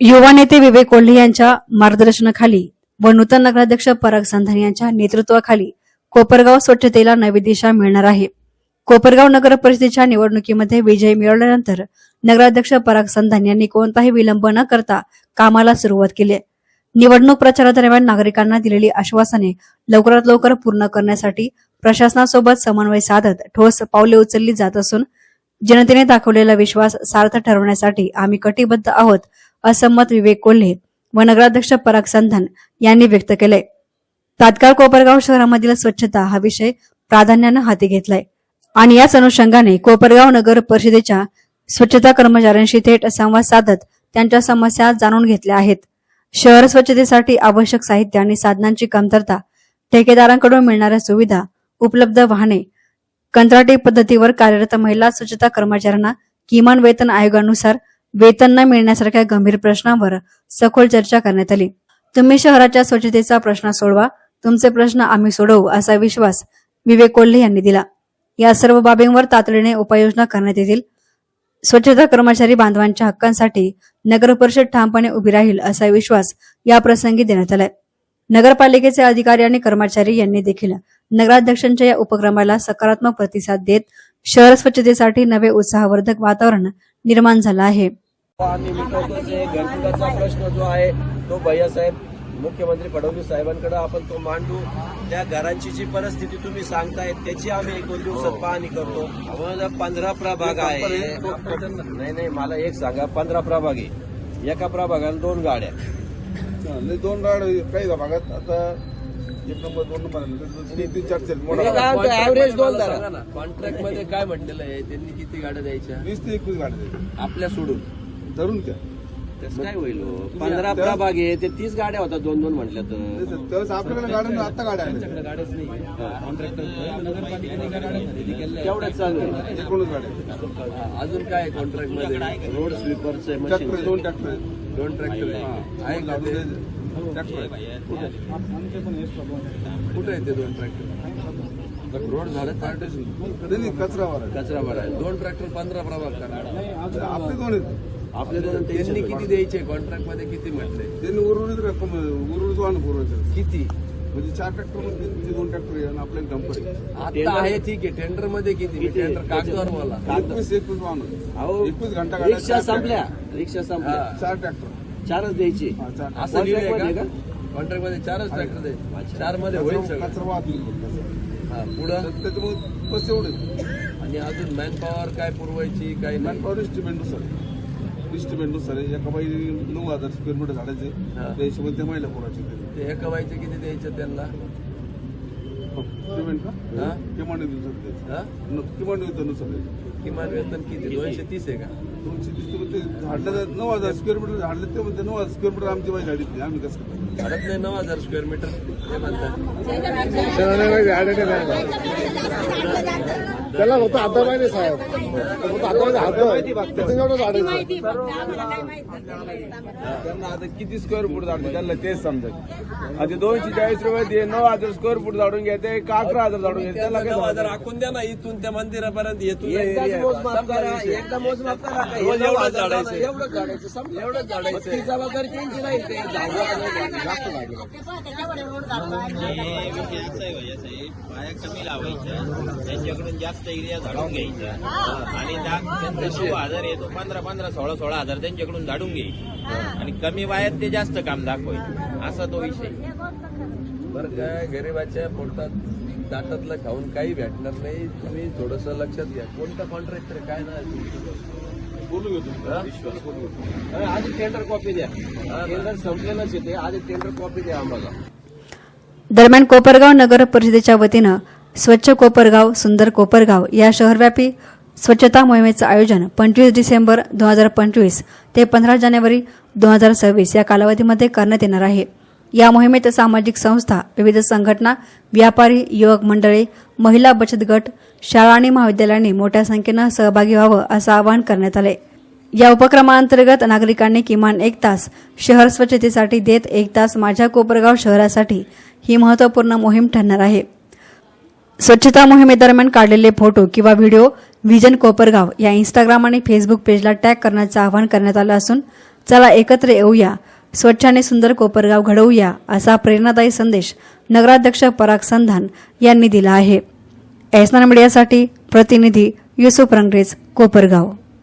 युवा नेते विवेक कोल्हे यांच्या मार्गदर्शनाखाली व नूतन नगराध्यक्ष पराग संधान यांच्या नेतृत्वाखाली कोपरगाव स्वच्छतेला नवी दिशा मिळणार आहे. कोपरगाव नगर परिषदेच्या निवडणुकीमध्ये विजय मिळवल्यानंतर नगराध्यक्ष पराग संधान यांनी कोणताही विलंब न करता कामाला सुरुवात केली. निवडणूक प्रचारादरम्यान नागरिकांना दिलेली आश्वासने लवकरात लवकर पूर्ण करण्यासाठी प्रशासनासोबत समन्वय साधत ठोस पावले उचलली जात असून जनतेने दाखवलेला विश्वास सार्थ ठरवण्यासाठी आम्ही कटिबद्ध आहोत, असं मत विवेक कोल्हे व नगराध्यक्ष पराग संधान यांनी व्यक्त केलंय. तात्काळ कोपरगाव शहरामधील स्वच्छता हा विषय प्राधान्यानं हाती घेतलाय आणि याच अनुषंगाने कोपरगाव नगर परिषदेच्या स्वच्छता कर्मचाऱ्यांशी थेट संवाद साधत त्यांच्या समस्या जाणून घेतल्या आहेत. शहर स्वच्छतेसाठी आवश्यक साहित्य आणि साधनांची कमतरता, ठेकेदारांकडून मिळणाऱ्या सुविधा, उपलब्ध वाहने, कंत्राटी पद्धतीवर कार्यरत महिला स्वच्छता कर्मचाऱ्यांना किमान वेतन आयोगानुसार वेतन न मिळण्यासारख्या गंभीर प्रश्नांवर सखोल चर्चा करण्यात आली. तुम्ही शहराच्या स्वच्छतेचा प्रश्न सोडवा, तुमचे प्रश्न आम्ही सोडवू, असा विश्वास विवेक कोल्हे यांनी दिला. या सर्व बाबींवर तातडीने उपाययोजना करण्यात येतील. स्वच्छता कर्मचारी बांधवांच्या हक्कांसाठी नगर परिषद ठामपणे उभी राहील, असा विश्वास या प्रसंगी देण्यात आलाय. नगरपालिकेचे अधिकारी आणि कर्मचारी यांनी देखील नगराध्यक्षांच्या या उपक्रमाला सकारात्मक प्रतिसाद देत शहर स्वच्छतेसाठी नवे उत्साहवर्धक वातावरण निर्माण झालं आहे. आम्ही विचारतो जे घरकुलाचा प्रश्न जो आहे तो भैयासाहेब मुख्यमंत्री फडणवीस साहेबांकडे आपण तो मांडू. त्या घरांची जी परिस्थिती तुम्ही सांगताय त्याची आम्ही 1-2 दिवसात पाहणी करतो. 15 प्रभाग आहे. नाही मला एक सांगा, 15 प्रभाग आहे, एका प्रभागाला 2 गाड्या, 2 गाड्या काही भागात आता 1 नंबर 2 नंबर ऍव्हरेज 2 धरा. कॉन्ट्रॅक्ट मध्ये काय म्हटलेलं आहे त्यांनी, किती गाड्या द्यायच्या? 20 ते 21 गाड्या द्यायच्या आपल्या सोडून धरून त्या. त्याच काय होईल? 15 प्रभाग आहे, ते 30 गाड्या होतात 2-2 म्हटल्या तर. त्यावेळेस आपल्याकडे गाड्या आता गाड्या आल्या गाड्याच नाही. तेवढ्याच चालू आहे. 19 गाड्या. अजून काय कॉन्ट्रॅक्ट मध्ये? रोड स्वीपरचे मशीन, ट्रॅक्टर 2 ट्रॅक्टर आहेत. 2 ट्रॅक्टर आहे का ते? ट्रॅक्टर आहेत. कुठे आहे ते 2 ट्रॅक्टर? रोड झालं पार्टीशन, त्यांनी कचरावर आहे. कचरा आहे. 2 ट्रॅक्टर 15 प्रभाग करणार. आपले 2 आहेत. आपले 2 त्यांनी किती द्यायचे? कॉन्ट्रॅक्ट मध्ये किती म्हटले? त्यांनी उर्वरित वाहन पुरवायचं किती? म्हणजे 4 ट्रॅक्टर मध्ये 2 ट्रॅक्टर आहे आणि आपल्या डंपर आहे. आता आहे ठीक आहे. टेंडर मध्ये किती? टेंडर कागदावर मला 21 वाहन. अहो 21 घंटा गाड्या. रिक्षा संपल्या. रिक्षा संपल्या. 4 ट्रॅक्टर 4च द्यायची. 4 असं लिहिलंय का? कॉन्ट्रॅक्ट मध्ये 4च ट्रॅक्टर द्यायचे. 4 मध्ये होईल सगळं. कचरा वाहतूक. पुढं त्याच्यामुळे बस एवढे. आणि अजून मॅन पॉवर काय पुरवायची काय नाही? मॅनपॉवर इस्टिमेंटनुसार आहे. एका बाई 9,000 स्क्वेअर मीटर झाडायचे, त्या हिशोबाने त्या महिला पुरायचे. ते एका बाईचे किती द्यायचं त्यांना? पेमेंट का? हा? किमान दिवसात हा? किमान दिवसानुसार किमान वेतन किती? 230 आहे का? 230 ते झाडलं 9,000 स्क्वेअर मीटर झाडलं ते म्हणते 9,000 स्क्वेअर मीटर आमची बाई झाडीतली. आम्ही कसं करतो? झाडत नाही 9,000 स्क्वेअर मीटर ते म्हणतात. त्याला फक्त आता माहिती साहेब, फक्त आता माहिती त्यांना आता किती स्क्वेअर फूट झाडते त्यांना तेच समजत. आता 240 रुपये ते 9,000 स्क्वेअर फूट झाडून घ्यायचे का 11,000 झाडून घ्यायचे? त्याला काय 9,000 आखून द्या ना. इथून त्या मंदिरापर्यंत येथून एकदा मोजमाप करा. एकदा मोजमाप करा. रोज एवढंच झाडायचं. एवढंच झाडायचं. समजा एवढंच झाडायचं. ती जबाबदारी त्यांची नाही. ते जास्त लागेल. पाया कमी लावायच्या, त्यांच्याकडून जास्त एरिया झाडून घ्यायच्या आणि त्यांचा 9,000 येतो 15-15, 16-16,000 त्यांच्याकडून झाडून घ्यायचे आणि कमी वायात ते जास्त काम दाखवायचे. असा तो विषय. बरं काय, गरिबाच्या पोटात ताटातलं खाऊन काही भेटणार नाही. तुम्ही थोडस लक्षात घ्या. कोणता कॉन्ट्रॅक्टर काय नाही बोलू घेतो. आधी टेंडर कॉपी द्या. टेंडर संपलेलंच येते. आधी टेंडर कॉपी द्या आम्हाला. दरम्यान कोपरगाव नगर परिषदेच्या वतीनं स्वच्छ कोपरगाव सुंदर कोपरगाव या शहरव्यापी स्वच्छता मोहिमेचं आयोजन 25 डिसेंबर 2025 ते 15 जानेवारी 2026 या कालावधीमध्ये करण्यात येणार आहे. या मोहिमेत सामाजिक संस्था, विविध संघटना, व्यापारी, युवक मंडळे, महिला बचत गट, शाळा आणि महाविद्यालयांनी मोठ्या संख्येनं सहभागी व्हावं असं आवाहन करण्यात आले. या उपक्रमाअंतर्गत नागरिकांनी किमान 1 तास शहर स्वच्छतेसाठी देत 1 तास माझ्या कोपरगाव शहरासाठी ही महत्त्वपूर्ण मोहीम ठरणार आहे. स्वच्छता मोहिमेदरम्यान काढलेले फोटो किंवा व्हिडिओ व्हिजन कोपरगाव या इंस्टाग्राम आणि फेसबुक पेजला टॅग करण्याचं आवाहन करण्यात आलं असून चला एकत्र येऊया, स्वच्छ आणि सुंदर कोपरगाव घडवूया, असा प्रेरणादायी संदेश नगराध्यक्ष पराग संधान यांनी दिला आहे. एसनान मीडियासाठी प्रतिनिधी युसुफ रंगरेज, कोपरगाव.